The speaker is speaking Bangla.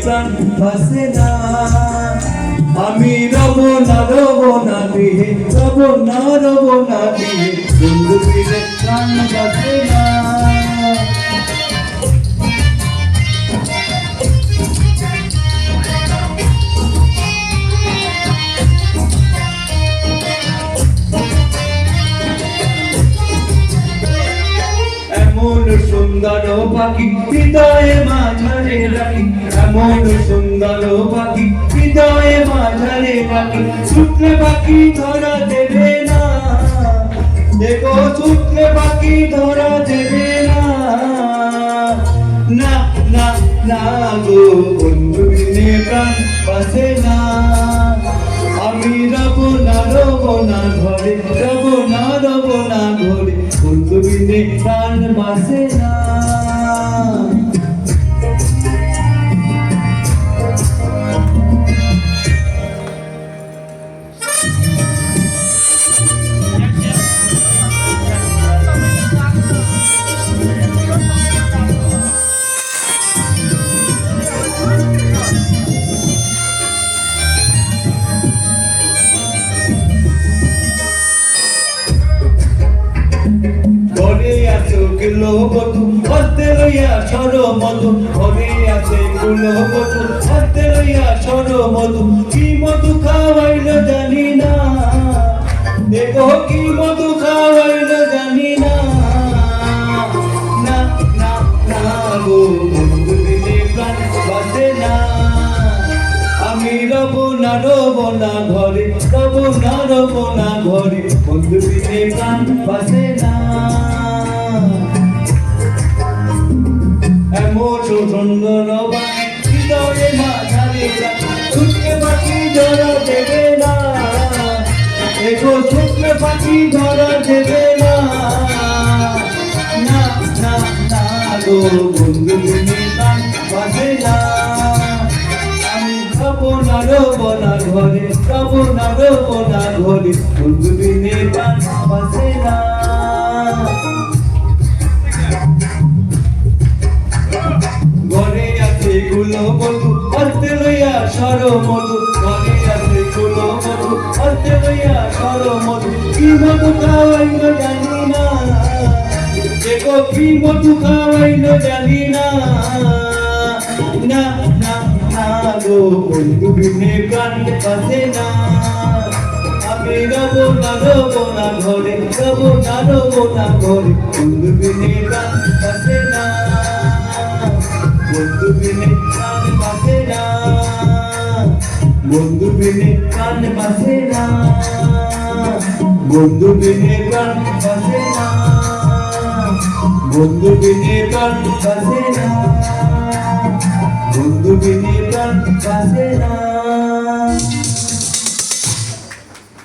প্রাণ বাসে না। আমি রব না বিহে, রব না বিহে, বন্ধু বিনে প্রাণ বাসে না। এমন সুন্দর পাখি হৃদয়ে মাঝারে রাখি, এমন সুন্দর পাখি হৃদয়ে মাঝারে রাখি, ছুটলে পাখি ধরা দেবে না, দেখো ছুটলে পাখি ধরা দেবে না। না না না গো বন্ধু বিনে প্রাণ বাসে না। আমি রব না ঘরে, রব না ঘরে, বন্ধু বিনে প্রাণ বাসে না। ঘরে আছে কিলো বধু হস্তে লইয়া সর মধু, ঘরে আছে কিলো বধু হস্তে লইয়া সর মধু, কি মধু খাওয়াইল জানি না, দেখো কি মধু খাওয়াইল জানি না। না না না গো বন্ধু বিনে প্রাণ বাসে না। আমি রব না ঘরে, রব না ঘরে, বন্ধু বিনে প্রাণ বাসে না। এমন সুন্দর পাখি হৃদয়ে মাঝারে রাখি, ছুটলে পাখি ধরা দেবে না, দেখো ছুটলে পাখি ধরা দেবে না। না না না গো বন্ধু বিনে প্রাণ বাসে না। রব না ঘরে, রব না ঘরে, বন্ধু বিনে প্রাণ বাসে না। ঘরে আছে গুলো বধু হস্তে লইয়া সর মধু, ঘরে আছে গুলো বধু হস্তে লইয়া সর মধু, কি মধু খাওয়াইল জানি না, দেখো কি মধু খাওয়াইল জানি না। না না না গো বন্ধু বিনে প্রাণ বাসে না। আমি রব না ঘরে, রব না ঘরে, বন্ধু বিনে প্রাণ বাসে না। বন্ধু বিনে প্রাণ বাসে না, বন্ধু বিনে প্রাণ বাসে না, বন্ধু বিনে প্রাণ বাসে না, বন্ধু বিনে প্রাণ বাসে না, বন্ধু বিনে প্রাণ বাসে না।